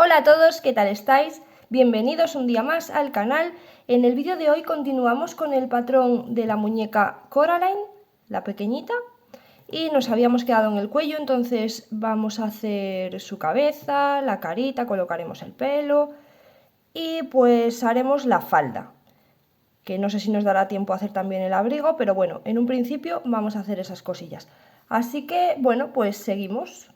Hola a todos, ¿qué tal estáis? Bienvenidos un día más al canal. En el vídeo de hoy continuamos con el patrón de la muñeca Coraline, la pequeñita, y nos habíamos quedado en el cuello, entonces vamos a hacer su cabeza, la carita, colocaremos el pelo y pues haremos la falda, que no sé si nos dará tiempo a hacer también el abrigo, pero bueno, en un principio vamos a hacer esas cosillas. Así que bueno, pues seguimos.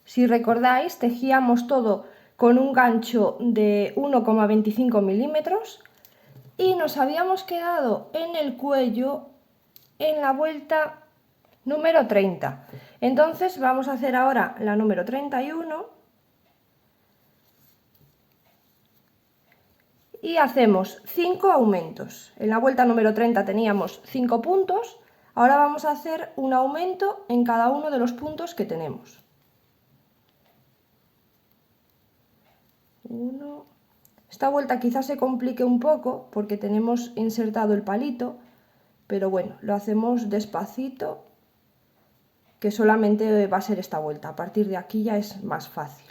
Si recordáis, tejíamos todo con un gancho de 1,25 milímetros y nos habíamos quedado en el cuello en la vuelta número 30. Entonces vamos a hacer ahora la número 31 y hacemos 5 aumentos. En la vuelta número 30 teníamos 5 puntos, ahora vamos a hacer un aumento en cada uno de los puntos que tenemos. 1. Esta vuelta quizás se complique un poco porque tenemos insertado el palito, pero bueno, lo hacemos despacito, que solamente va a ser esta vuelta. A partir de aquí ya es más fácil.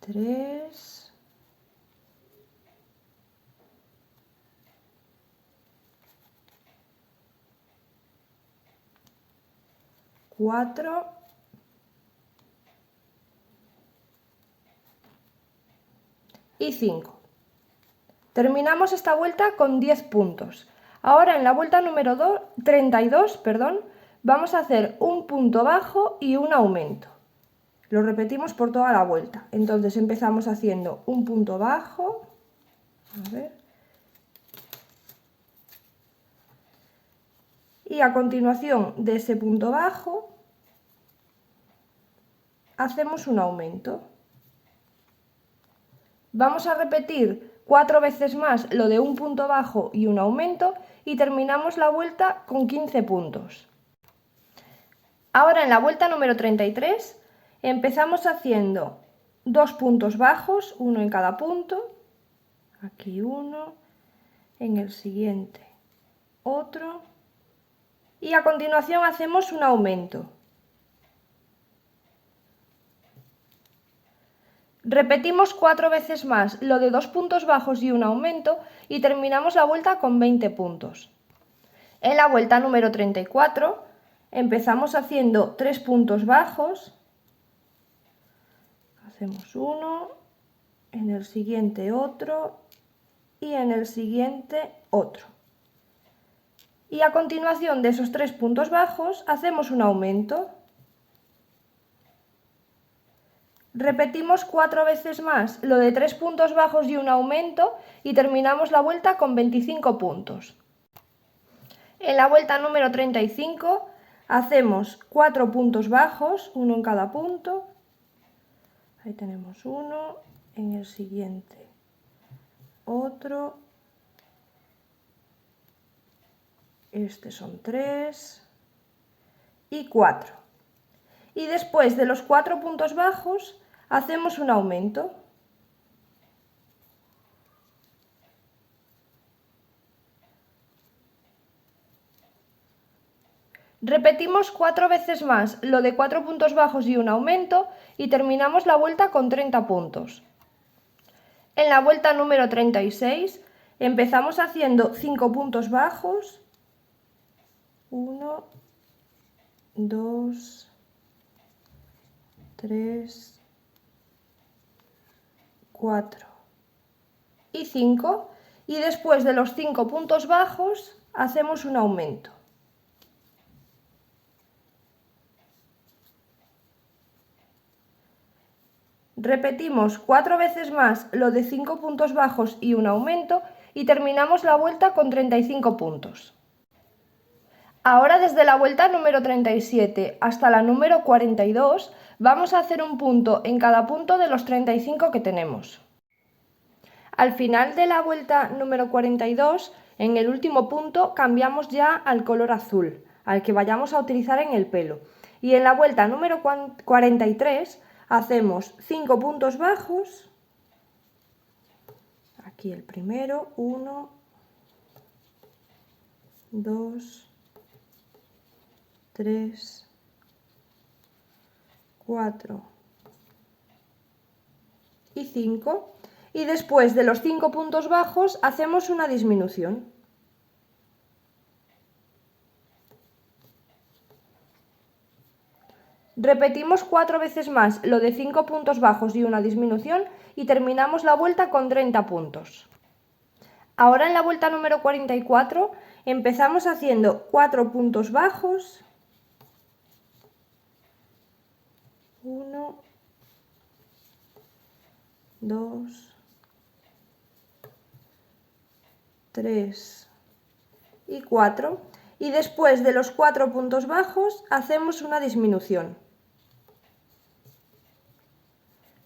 3. 4. Y 5. Terminamos esta vuelta con 10 puntos. Ahora en la vuelta número 32, vamos a hacer un punto bajo y un aumento. Lo repetimos por toda la vuelta. Entonces empezamos haciendo un punto bajo. A ver. Y a continuación de ese punto bajo hacemos un aumento. Vamos a repetir 4 veces más lo de un punto bajo y un aumento y terminamos la vuelta con 15 puntos. Ahora en la vuelta número 33 empezamos haciendo 2 puntos bajos, uno en cada punto, aquí uno, en el siguiente otro y a continuación hacemos un aumento. Repetimos 4 veces más lo de 2 puntos bajos y un aumento y terminamos la vuelta con 20 puntos. En la vuelta número 34 empezamos haciendo 3 puntos bajos, hacemos uno, en el siguiente otro y en el siguiente otro. Y a continuación de esos 3 puntos bajos hacemos un aumento. Repetimos 4 veces más lo de 3 puntos bajos y un aumento y terminamos la vuelta con 25 puntos. En la vuelta número 35 hacemos 4 puntos bajos, uno en cada punto. Ahí tenemos uno, en el siguiente otro. Estos son 3 y 4. Y después de los 4 puntos bajos hacemos un aumento. Repetimos 4 veces más lo de 4 puntos bajos y un aumento y terminamos la vuelta con 30 puntos. En la vuelta número 36 empezamos haciendo 5 puntos bajos. 1, 2, 3, 4 y 5 y después de los 5 puntos bajos hacemos un aumento. Repetimos 4 veces más lo de 5 puntos bajos y un aumento y terminamos la vuelta con 35 puntos. Ahora desde la vuelta número 37 hasta la número 42 vamos a hacer un punto en cada punto de los 35 que tenemos. Al final de la vuelta número 42, en el último punto cambiamos ya al color azul, al que vayamos a utilizar en el pelo. Y en la vuelta número 43 hacemos 5 puntos bajos. Aquí el primero, 1, 2, 3, 4 y 5. Y después de los 5 puntos bajos hacemos una disminución. Repetimos 4 veces más lo de 5 puntos bajos y una disminución y terminamos la vuelta con 30 puntos. Ahora en la vuelta número 44 empezamos haciendo 4 puntos bajos, 1, 2, 3 y 4, y después de los 4 puntos bajos hacemos una disminución.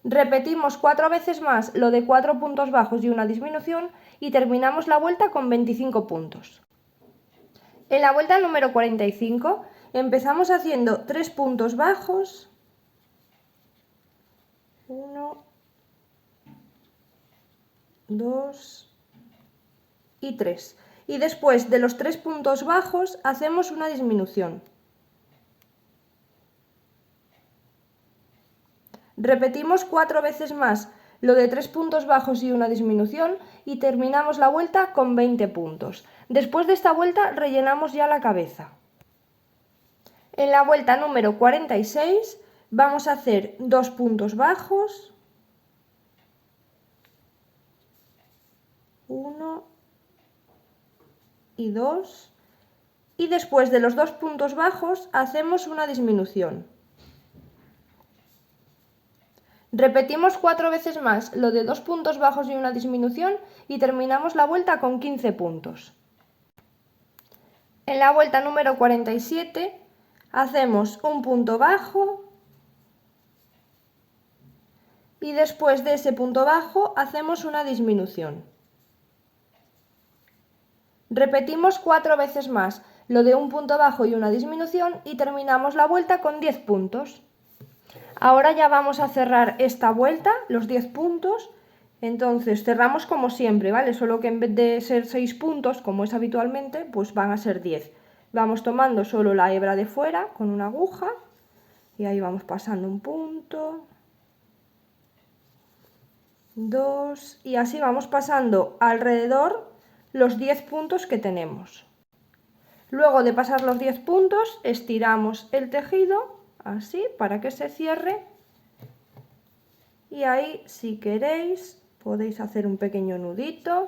Repetimos 4 veces más lo de 4 puntos bajos y una disminución y terminamos la vuelta con 25 puntos. En la vuelta número 45 empezamos haciendo 3 puntos bajos, 1, 2 y 3. Y después de los 3 puntos bajos hacemos una disminución. Repetimos 4 veces más lo de 3 puntos bajos y una disminución y terminamos la vuelta con 20 puntos. Después de esta vuelta rellenamos ya la cabeza. En la vuelta número 46 vamos a hacer 2 puntos bajos, 1 y 2, y después de los 2 puntos bajos hacemos una disminución. Repetimos 4 veces más lo de 2 puntos bajos y una disminución y terminamos la vuelta con 15 puntos. En la vuelta número 47 hacemos un punto bajo y después de ese punto bajo hacemos una disminución. Repetimos 4 veces más lo de un punto bajo y una disminución y terminamos la vuelta con 10 puntos. Ahora ya vamos a cerrar esta vuelta, los 10 puntos, entonces cerramos como siempre, ¿vale? Solo que en vez de ser 6 puntos, como es habitualmente, pues van a ser 10. Vamos tomando solo la hebra de fuera con una aguja y ahí vamos pasando un punto, 2 y así vamos pasando alrededor los 10 puntos que tenemos. Luego de pasar los 10 puntos, estiramos el tejido así para que se cierre y ahí, si queréis, podéis hacer un pequeño nudito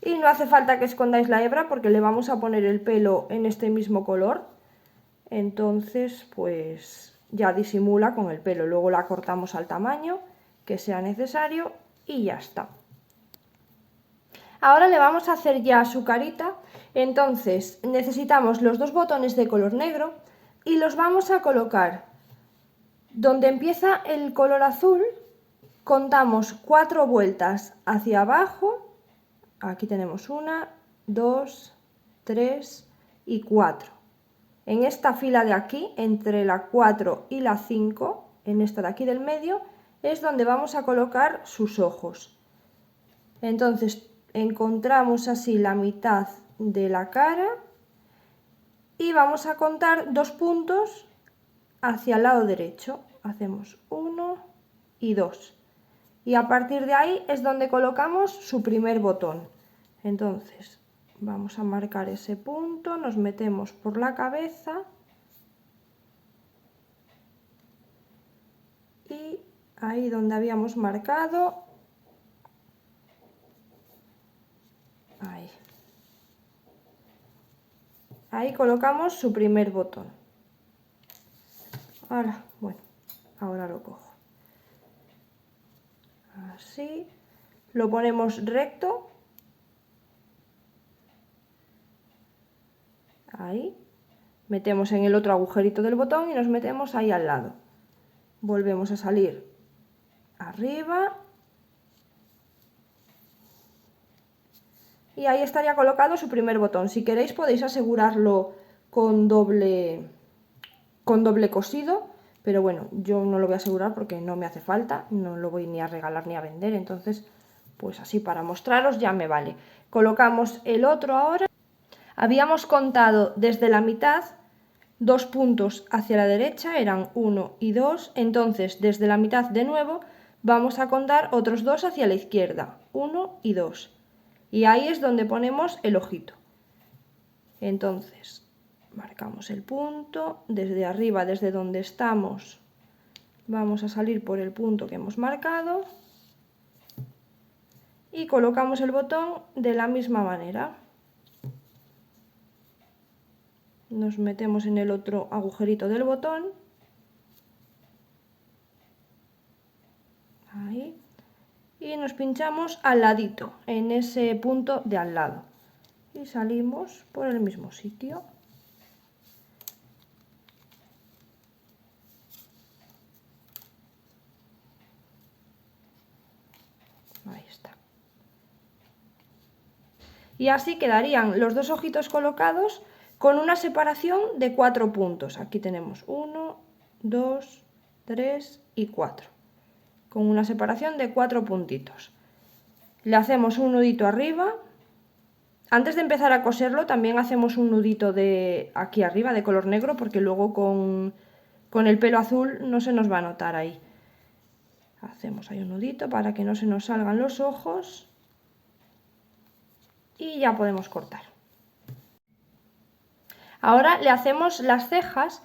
y no hace falta que escondáis la hebra porque le vamos a poner el pelo en este mismo color, entonces pues ya disimula con el pelo. Luego la cortamos al tamaño que sea necesario y ya está. Ahora le vamos a hacer ya su carita, entonces necesitamos los 2 botones de color negro y los vamos a colocar donde empieza el color azul. Contamos 4 vueltas hacia abajo, aquí tenemos 1, 2, 3 y 4. En esta fila de aquí, entre la 4 y la 5, en esta de aquí del medio, es donde vamos a colocar sus ojos. Entonces encontramos así la mitad de la cara y vamos a contar 2 puntos hacia el lado derecho. Hacemos 1 y 2. Y a partir de ahí es donde colocamos su primer botón. Entonces vamos a marcar ese punto, nos metemos por la cabeza y ahí donde habíamos marcado, ahí colocamos su primer botón. Ahora lo cojo. Así, lo ponemos recto, ahí, metemos en el otro agujerito del botón y nos metemos ahí al lado. Volvemos a salir arriba y ahí estaría colocado su primer botón. Si queréis podéis asegurarlo con doble cosido, pero bueno, yo no lo voy a asegurar porque no me hace falta, no lo voy ni a regalar ni a vender, entonces pues así para mostraros ya me vale. Colocamos el otro ahora. Habíamos contado desde la mitad 2 puntos hacia la derecha, eran 1 y 2, entonces desde la mitad de nuevo vamos a contar otros 2 hacia la izquierda, 1 y 2. Y ahí es donde ponemos el ojito. Entonces, marcamos el punto, desde arriba, desde donde estamos, vamos a salir por el punto que hemos marcado y colocamos el botón de la misma manera. Nos metemos en el otro agujerito del botón, ahí, y nos pinchamos al ladito, en ese punto de al lado, y salimos por el mismo sitio. Ahí está. Y así quedarían los dos ojitos colocados con una separación de 4 puntos. Aquí tenemos 1, 2, 3 y 4. Con una separación de 4 puntitos. Le hacemos un nudito arriba. Antes de empezar a coserlo también hacemos un nudito de aquí arriba de color negro, porque luego con el pelo azul no se nos va a notar ahí. Hacemos ahí un nudito para que no se nos salgan los ojos. Y ya podemos cortar. Ahora le hacemos las cejas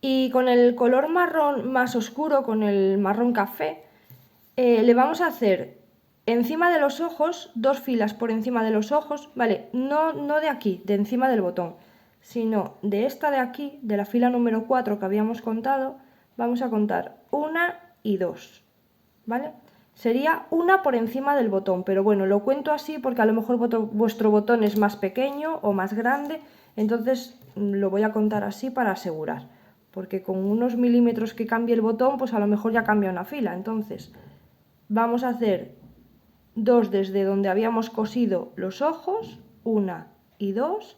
y con el color marrón más oscuro, con el marrón café, le vamos a hacer encima de los ojos, 2 filas por encima de los ojos, ¿vale? No de aquí, de encima del botón, sino de esta de aquí, de la fila número 4 que habíamos contado, vamos a contar 1 y 2, ¿vale? Sería una por encima del botón, pero bueno, lo cuento así porque a lo mejor vuestro botón es más pequeño o más grande, entonces lo voy a contar así para asegurar, porque con unos milímetros que cambie el botón, pues a lo mejor ya cambia una fila. Entonces vamos a hacer 2 desde donde habíamos cosido los ojos, 1 y 2,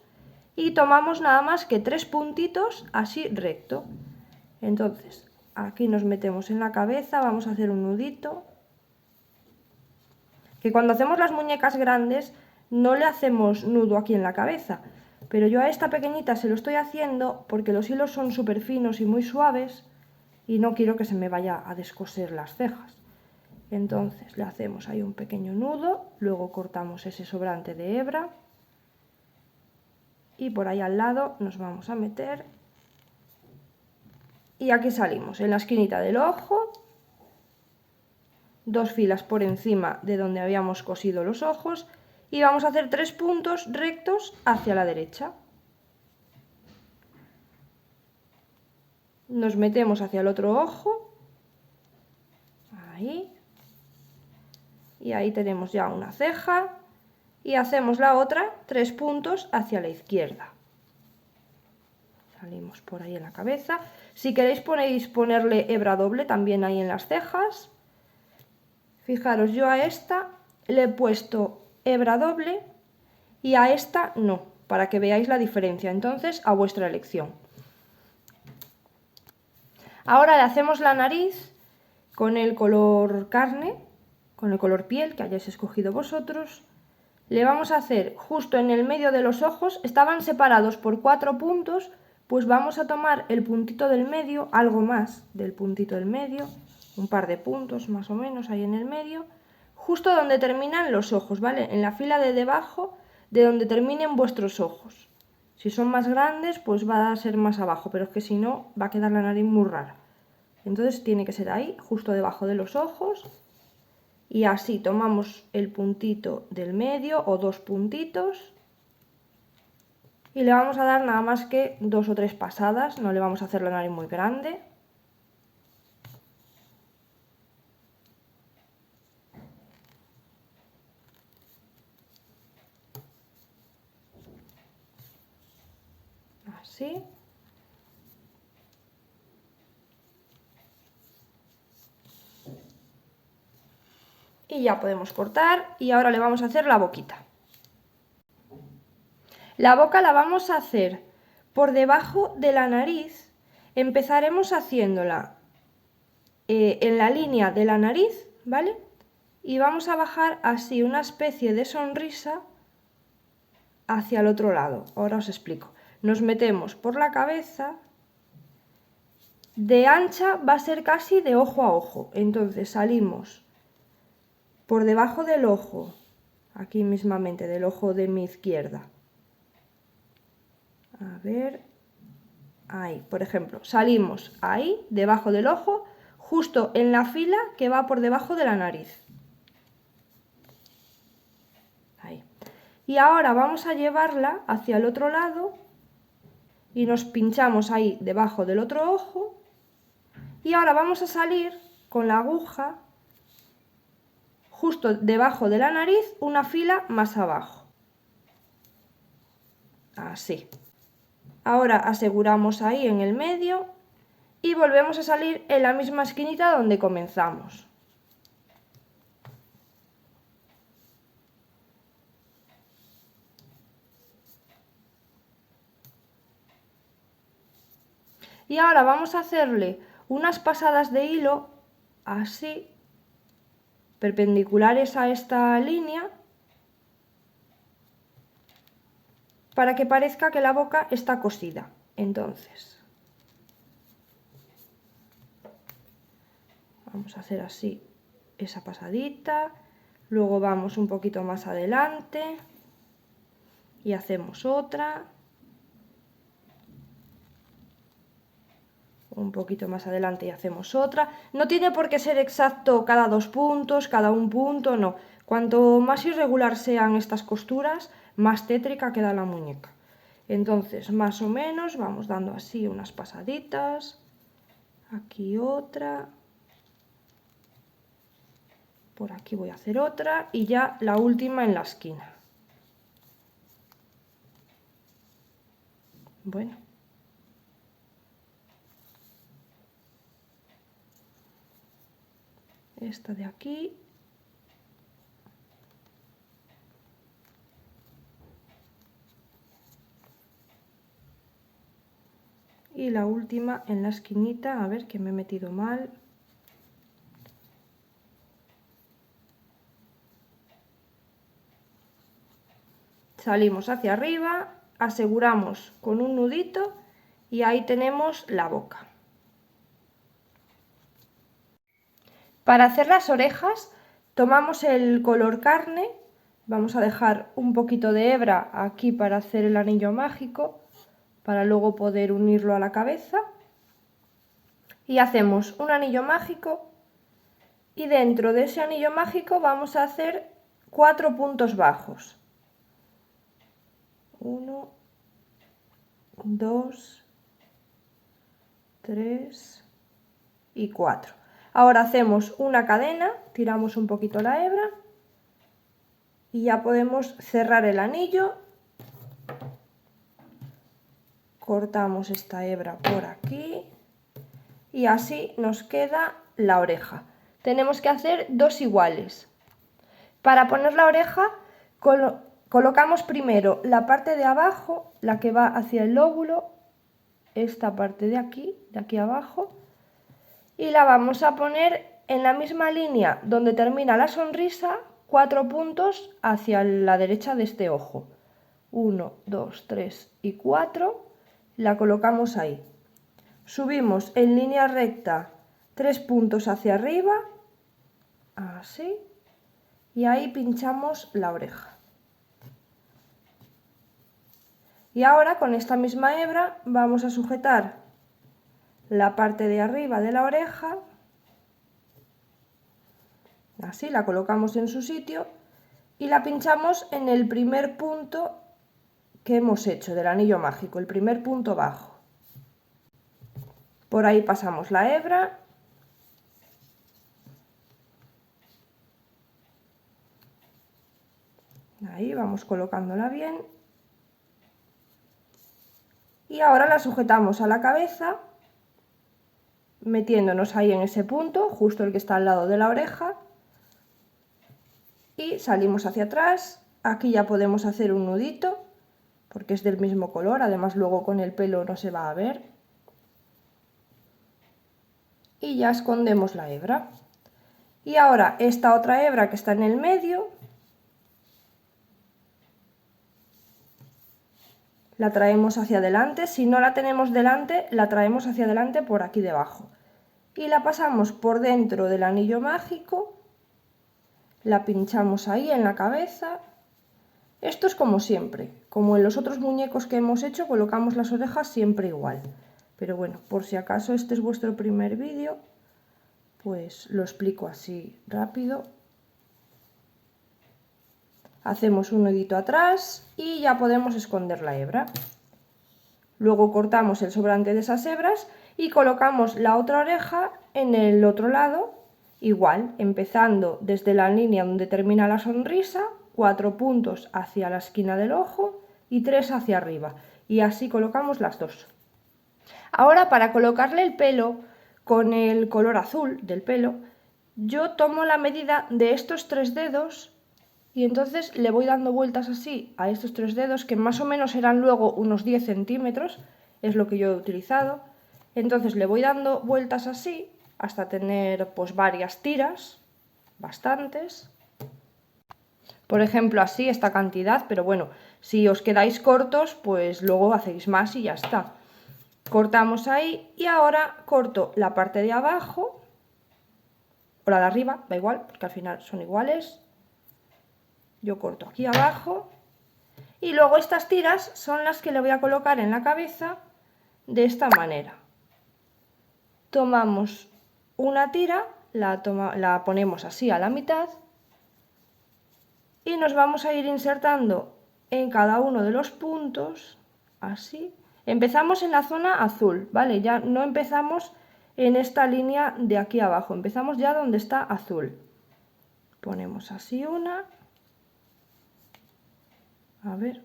y tomamos nada más que 3 puntitos así recto. Entonces aquí nos metemos en la cabeza, vamos a hacer un nudito, que cuando hacemos las muñecas grandes no le hacemos nudo aquí en la cabeza, pero yo a esta pequeñita se lo estoy haciendo porque los hilos son súper finos y muy suaves y no quiero que se me vaya a descoser las cejas. Entonces le hacemos ahí un pequeño nudo, luego cortamos ese sobrante de hebra y por ahí al lado nos vamos a meter y aquí salimos en la esquinita del ojo. 2 filas por encima de donde habíamos cosido los ojos y vamos a hacer 3 puntos rectos hacia la derecha. Nos metemos hacia el otro ojo, ahí, y ahí tenemos ya una ceja y hacemos la otra 3 puntos hacia la izquierda. Salimos por ahí en la cabeza. Si queréis podéis ponerle hebra doble también ahí en las cejas. Fijaros, yo a esta le he puesto hebra doble y a esta no, para que veáis la diferencia, entonces a vuestra elección. Ahora le hacemos la nariz con el color carne, con el color piel que hayáis escogido vosotros. Le vamos a hacer justo en el medio de los ojos, estaban separados por 4 puntos, pues vamos a tomar el puntito del medio, algo más del puntito del medio, un par de puntos más o menos ahí en el medio, justo donde terminan los ojos, ¿vale? En la fila de debajo de donde terminen vuestros ojos. Si son más grandes, pues va a ser más abajo, pero es que si no, va a quedar la nariz muy rara. Entonces tiene que ser ahí, justo debajo de los ojos. Y así tomamos el puntito del medio o 2 puntitos y le vamos a dar nada más que 2 o 3 pasadas, no le vamos a hacer la nariz muy grande. Así. Y ya podemos cortar y ahora le vamos a hacer la boquita. La boca la vamos a hacer por debajo de la nariz. Empezaremos haciéndola en la línea de la nariz, ¿vale? Y vamos a bajar así una especie de sonrisa hacia el otro lado. Ahora os explico. Nos metemos por la cabeza de ancha va a ser casi de ojo a ojo. Entonces salimos por debajo del ojo, aquí mismamente, del ojo de mi izquierda. A ver, ahí, por ejemplo, salimos ahí, debajo del ojo, justo en la fila que va por debajo de la nariz. Ahí. Y ahora vamos a llevarla hacia el otro lado y nos pinchamos ahí debajo del otro ojo. Y ahora vamos a salir con la aguja justo debajo de la nariz, una fila más abajo. Así. Ahora aseguramos ahí en el medio y volvemos a salir en la misma esquinita donde comenzamos. Y ahora vamos a hacerle unas pasadas de hilo así, perpendiculares a esta línea, para que parezca que la boca está cosida. Entonces, vamos a hacer así esa pasadita, luego vamos un poquito más adelante y hacemos otra. Un poquito más adelante y hacemos otra. No tiene por qué ser exacto cada 2 puntos, cada 1 punto, no. Cuanto más irregular sean estas costuras, más tétrica queda la muñeca. Entonces, más o menos, vamos dando así unas pasaditas. Aquí otra. Por aquí voy a hacer otra y ya la última en la esquina. Bueno. Esta de aquí. Y la última en la esquinita, a ver que me he metido mal. Salimos hacia arriba, aseguramos con un nudito y ahí tenemos la boca. Para hacer las orejas tomamos el color carne, vamos a dejar un poquito de hebra aquí para hacer el anillo mágico, para luego poder unirlo a la cabeza. Y hacemos un anillo mágico y dentro de ese anillo mágico vamos a hacer 4 puntos bajos. 1, 2, 3 y 4. Ahora hacemos una cadena, tiramos un poquito la hebra y ya podemos cerrar el anillo. Cortamos esta hebra por aquí y así nos queda la oreja. Tenemos que hacer 2 iguales. Para poner la oreja colocamos primero la parte de abajo, la que va hacia el lóbulo, esta parte de aquí abajo, y la vamos a poner en la misma línea donde termina la sonrisa, 4 puntos hacia la derecha de este ojo. 1, 2, 3 y 4, la colocamos ahí. Subimos en línea recta 3 puntos hacia arriba, así, y ahí pinchamos la oreja. Y ahora con esta misma hebra vamos a sujetar la parte de arriba de la oreja, así la colocamos en su sitio y la pinchamos en el primer punto que hemos hecho del anillo mágico, el primer punto bajo. Por ahí pasamos la hebra ahí vamos colocándola bien y ahora la sujetamos a la cabeza metiéndonos ahí en ese punto, justo el que está al lado de la oreja, y salimos hacia atrás. Aquí ya podemos hacer un nudito porque es del mismo color, además luego con el pelo no se va a ver, y ya escondemos la hebra. Y ahora esta otra hebra que está en el medio la traemos hacia adelante. Si no la tenemos delante, la traemos hacia adelante por aquí debajo. Y la pasamos por dentro del anillo mágico, la pinchamos ahí en la cabeza. Esto es como siempre, como en los otros muñecos que hemos hecho, colocamos las orejas siempre igual. Pero bueno, por si acaso este es vuestro primer vídeo, pues lo explico así rápido. Hacemos un nudito atrás y ya podemos esconder la hebra. Luego cortamos el sobrante de esas hebras y colocamos la otra oreja en el otro lado, igual, empezando desde la línea donde termina la sonrisa, 4 puntos hacia la esquina del ojo y 3 hacia arriba. Y así colocamos las dos. Ahora, para colocarle el pelo con el color azul del pelo, yo tomo la medida de estos 3 dedos y entonces le voy dando vueltas así a estos 3 dedos, que más o menos serán luego unos 10 centímetros, es lo que yo he utilizado. Entonces le voy dando vueltas así hasta tener pues varias tiras, bastantes. Por ejemplo, así esta cantidad, pero bueno, si os quedáis cortos, pues luego hacéis más y ya está. Cortamos ahí y ahora corto la parte de abajo o la de arriba, da igual, porque al final son iguales. Yo corto aquí abajo y luego estas tiras son las que le voy a colocar en la cabeza de esta manera. Tomamos una tira, la ponemos así a la mitad y nos vamos a ir insertando en cada uno de los puntos, así. Empezamos en la zona azul, ¿vale? Ya no empezamos en esta línea de aquí abajo, empezamos ya donde está azul. Ponemos así una. A ver.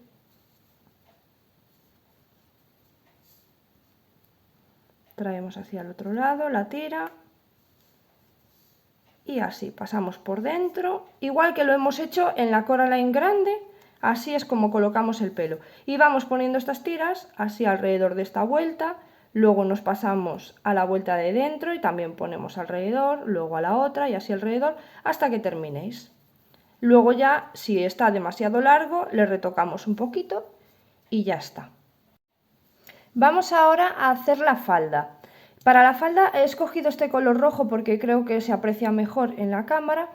Traemos hacia el otro lado la tira. Y así, pasamos por dentro. Igual que lo hemos hecho en la Coraline grande, así es como colocamos el pelo. Y vamos poniendo estas tiras así alrededor de esta vuelta. Luego nos pasamos a la vuelta de dentro y también ponemos alrededor, luego a la otra y así alrededor hasta que terminéis. Luego ya, si está demasiado largo, le retocamos un poquito y ya está. Vamos ahora a hacer la falda. Para la falda he escogido este color rojo porque creo que se aprecia mejor en la cámara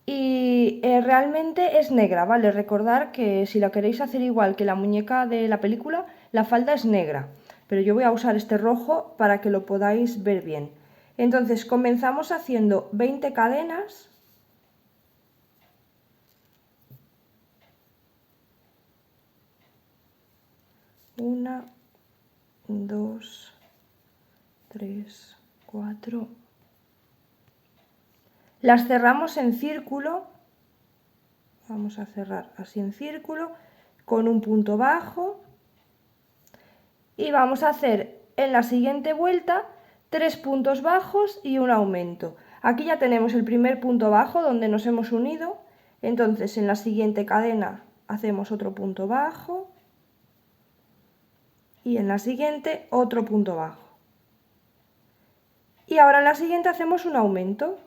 y realmente es negra, ¿vale? Recordar que si la queréis hacer igual que la muñeca de la película, la falda es negra, pero yo voy a usar este rojo para que lo podáis ver bien. Entonces comenzamos haciendo 20 cadenas. Una, 2, 3, 4. Las cerramos en círculo. Vamos a cerrar así en círculo con un punto bajo. Y vamos a hacer en la siguiente vuelta 3 puntos bajos y un aumento. Aquí ya tenemos el primer punto bajo donde nos hemos unido. Entonces en la siguiente cadena hacemos otro punto bajo. Y en la siguiente otro punto bajo. Y ahora en la siguiente hacemos un aumento.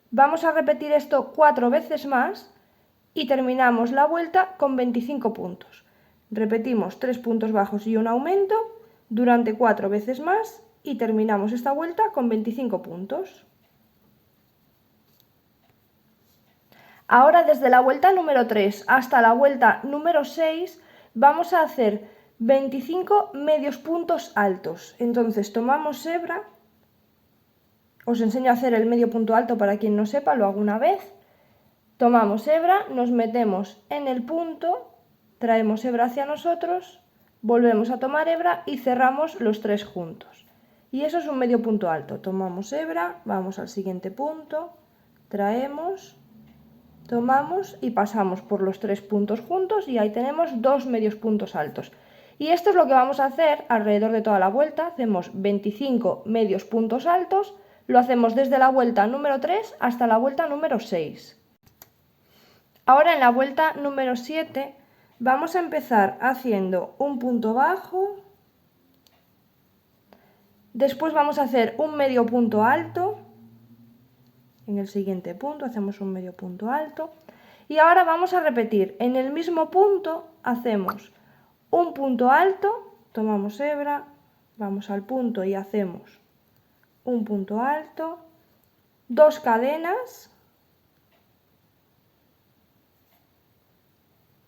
Vamos a repetir esto 4 veces más y terminamos la vuelta con 25 puntos. Repetimos 3 puntos bajos y un aumento durante 4 veces más y terminamos esta vuelta con 25 puntos. Ahora desde la vuelta número 3 hasta la vuelta número 6 vamos a hacer 25 medios puntos altos. Entonces tomamos hebra, os enseño a hacer el medio punto alto para quien no sepa, lo hago una vez. Tomamos hebra, nos metemos en el punto, traemos hebra hacia nosotros, volvemos a tomar hebra y cerramos los 3 juntos. Y eso es un medio punto alto. Tomamos hebra, vamos al siguiente punto, traemos, tomamos y pasamos por los 3 puntos juntos y ahí tenemos 2 medios puntos altos. Y esto es lo que vamos a hacer alrededor de toda la vuelta. Hacemos 25 medios puntos altos, lo hacemos desde la vuelta número 3 hasta la vuelta número 6. Ahora en la vuelta número 7 vamos a empezar haciendo un punto bajo, después vamos a hacer un medio punto alto, en el siguiente punto hacemos un medio punto alto Y ahora vamos a repetir, en el mismo punto hacemos un punto alto, tomamos hebra, vamos al punto y hacemos un punto alto, 2 cadenas,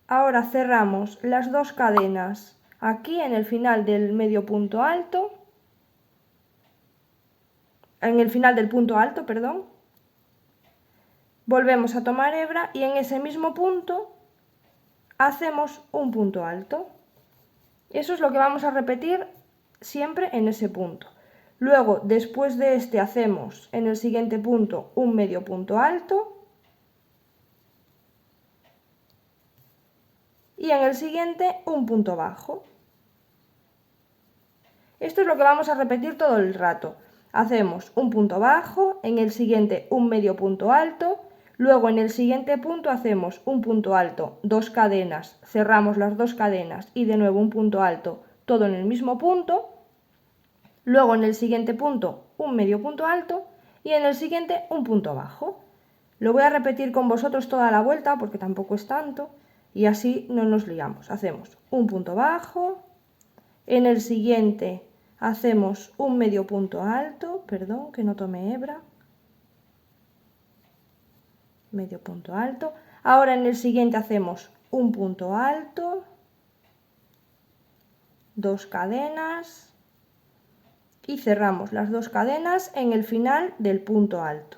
ahora cerramos las 2 cadenas aquí en el final del medio punto alto, en el final del punto alto, perdón, volvemos a tomar hebra y en ese mismo punto hacemos un punto alto. Eso es lo que vamos a repetir siempre en ese punto. Luego, después de este, hacemos en el siguiente punto un medio punto alto y en el siguiente un punto bajo. Esto es lo que vamos a repetir todo el rato. Hacemos un punto bajo, en el siguiente un medio punto alto, luego en el siguiente punto hacemos un punto alto, 2 cadenas, cerramos las 2 cadenas y de nuevo un punto alto, todo en el mismo punto. Luego en el siguiente punto un medio punto alto y en el siguiente un punto bajo. Lo voy a repetir con vosotros toda la vuelta porque tampoco es tanto y así no nos liamos. Hacemos un punto bajo, en el siguiente hacemos un medio punto alto, perdón que no tomé hebra, medio punto alto. Ahora en el siguiente hacemos un punto alto, 2 cadenas y cerramos las 2 cadenas en el final del punto alto.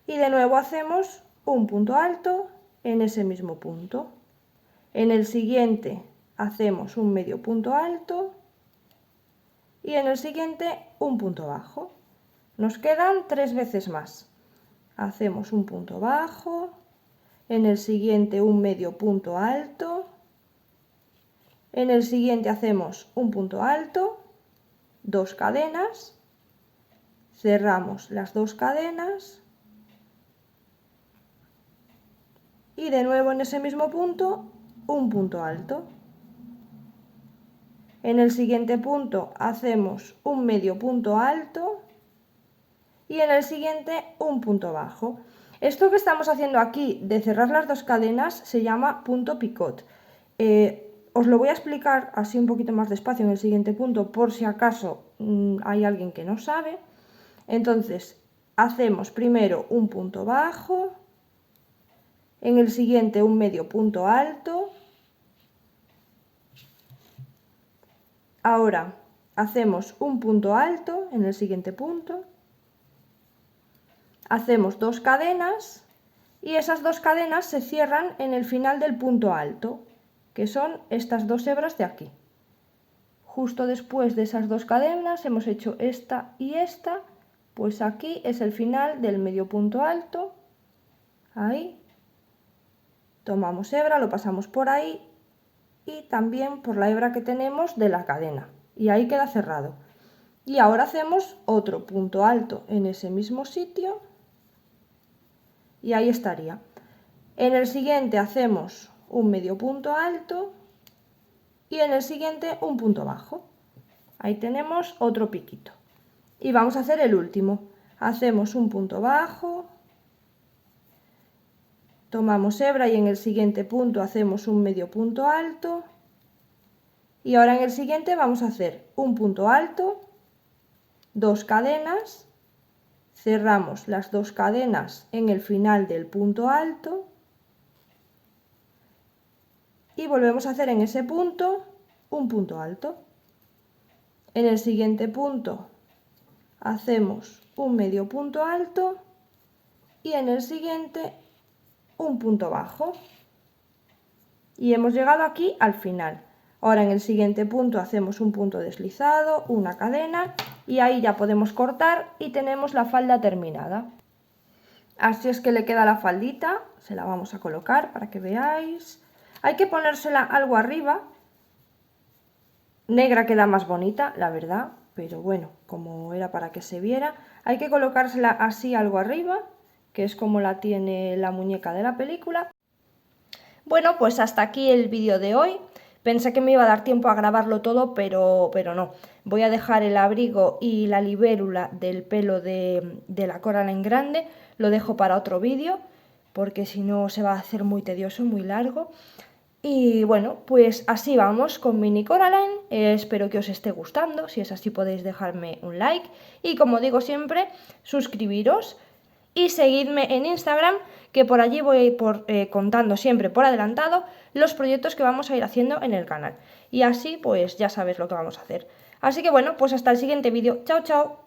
Y de nuevo hacemos un punto alto en ese mismo punto. En el siguiente hacemos un medio punto alto y en el siguiente un punto bajo. Nos quedan 3 veces más. Hacemos un punto bajo, en el siguiente un medio punto alto, en el siguiente hacemos un punto alto, 2 cadenas, cerramos las 2 cadenas y de nuevo en ese mismo punto un punto alto. En el siguiente punto hacemos un medio punto alto y en el siguiente un punto bajo. Esto que estamos haciendo aquí de cerrar las 2 cadenas se llama punto picot. Os lo voy a explicar así un poquito más despacio en el siguiente punto por si acaso hay alguien que no sabe. Entonces hacemos primero un punto bajo, en el siguiente un medio punto alto, ahora hacemos un punto alto en el siguiente punto, hacemos 2 cadenas y esas 2 cadenas se cierran en el final del punto alto, que son estas 2 hebras de aquí. Justo después de esas 2 cadenas hemos hecho esta y esta, pues aquí es el final del medio punto alto, ahí, tomamos hebra, lo pasamos por ahí y también por la hebra que tenemos de la cadena y ahí queda cerrado. Y ahora hacemos otro punto alto en ese mismo sitio y ahí estaría. En el siguiente hacemos un medio punto alto y en el siguiente un punto bajo. Ahí tenemos otro piquito. Y vamos a hacer el último. Hacemos un punto bajo, tomamos hebra y en el siguiente punto hacemos un medio punto alto. Y ahora en el siguiente vamos a hacer un punto alto, 2 cadenas, cerramos las 2 cadenas en el final del punto alto y volvemos a hacer en ese punto un punto alto. En el siguiente punto hacemos un medio punto alto y en el siguiente un punto bajo. Y hemos llegado aquí al final. Ahora en el siguiente punto hacemos un punto deslizado, una cadena y ahí ya podemos cortar y tenemos la falda terminada. Así es que le queda la faldita, se la vamos a colocar para que veáis. Hay que ponérsela algo arriba. Negra queda más bonita, la verdad, pero bueno, como era para que se viera, hay que colocársela así algo arriba, que es como la tiene la muñeca de la película. Bueno, pues hasta aquí el vídeo de hoy. Pensé que me iba a dar tiempo a grabarlo todo, pero no. Voy a dejar el abrigo y la libélula del pelo de la Coraline grande, lo dejo para otro vídeo, porque si no se va a hacer muy tedioso, muy largo. Y bueno, pues así vamos con Mini Coraline. Espero que os esté gustando. Si es así podéis dejarme un like. Y como digo siempre, suscribiros y seguidme en Instagram, que por allí voy contando siempre por adelantado los proyectos que vamos a ir haciendo en el canal. Y así pues ya sabes lo que vamos a hacer. Así que bueno, pues hasta el siguiente vídeo. Chao, chao.